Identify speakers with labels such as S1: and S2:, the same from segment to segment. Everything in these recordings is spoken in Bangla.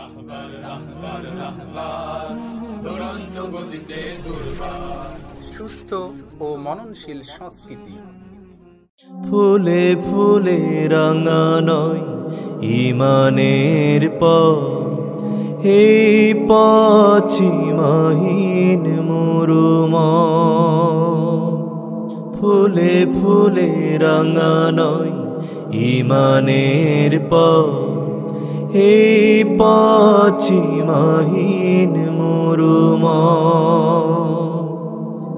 S1: রাহবার রাহবার রাহবার দুরন্ত গতিতে দুর্বার
S2: সুস্থ ও মননশীল সংস্কৃতি।
S3: ফুলে ফুলে রাঙা নয় ঈমানের পথ, এই পশ্চিমহীন মরুময়। ফুলে ফুলে রাঙা নয় ঈমানের পথ, এই পশ্চিমহীন মরুময়।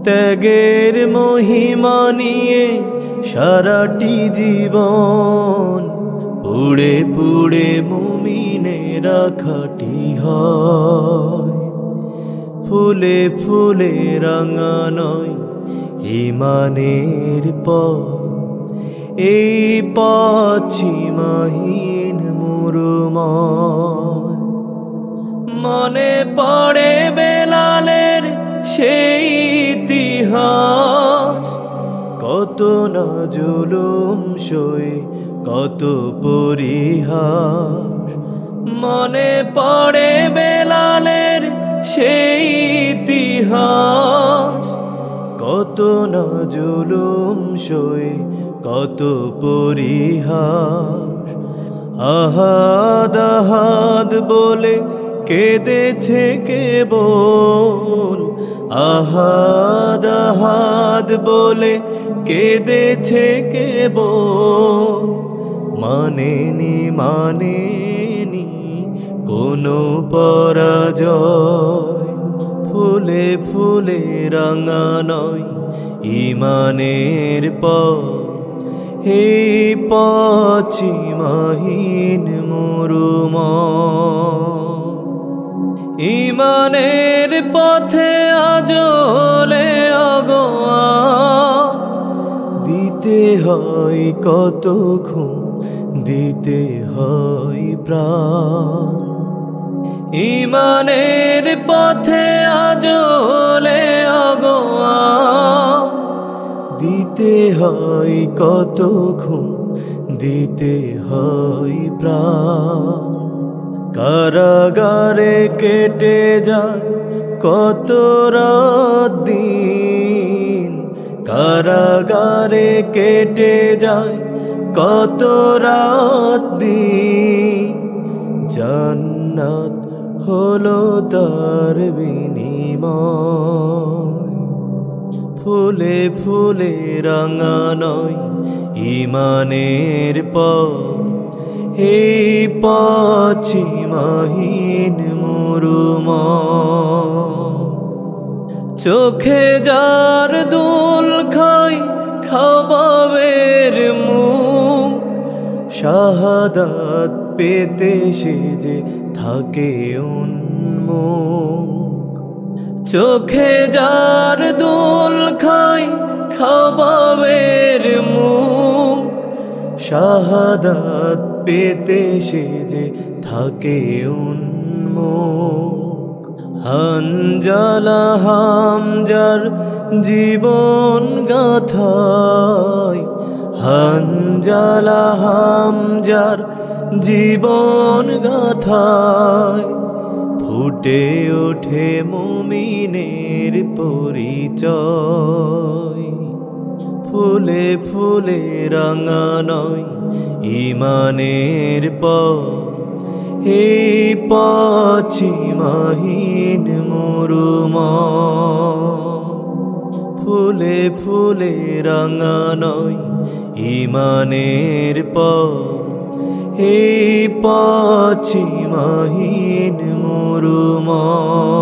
S3: ত্যাগের মহিমা নিয়ে সারাটি জীবন পুড়ে পুড়ে মুমিনেরা খাঁটি হয়। ফুলে ফুলে রাঙা নয় ঈমানের পথ, এই পশ্চিমহীন মরুময়। মনে পড়ে বেলালের সেই ইতিহাস, কত না জুলুম সয়ে কত পরিহাস। মনে পড়ে বেলালের সেই ইতিহাস, কত না জুলুম সয়ে কত পরিহাস। আহাদ আহাদ বলে কেঁদেছে কেবল, আহাদ আহাদ বলে কেঁদেছে কেবল। মানেনি মানেনি কোনো পরাজয়। ফুলে ফুলে রাঙা নয় ঈমানের পথ, এই পশ্চিমহীন মরুময়। ঈমানের পথে আজলে অগোয়া দিতে হয় কত খুন, দিতে হয় প্রাণ। ঈমানের পথে আজলে অগোয়া দিতে হয় কত খুন, দিতে হয় প্রাণ। কারাগারে কেটে যায় কত রাত দিন, কারাগারে কেটে যায় কত রাত দিন। জান্নাত হলো তার বিনিময়। ফুলে ফুলে রাঙা নয় ঈমানের পথ, এই পশ্চিমহীন মরুময়। চোখে যার দুল খায় খাবাবের মুখ, শাহাদাত পেতে সে যে থাকে উন্মুখ। চোখে যার দুল খায় খাবাবের মুখ, শাহাদাত পেতে সে যে থাকে উন্মুখ। হানজালা হামজার জীবন গাথায়, হানজালা হামজার জীবন গাথায় ফুটে ওঠে মুমিনের পরিচয়। ফুলে ফুলে রাঙা নয় ঈমানের পথ, এই পশ্চিমহীন মরুময়। ফুলে ফুলে রাঙা নয় ঈমানের পথ, এই পশ্চিমহীন মরুময়।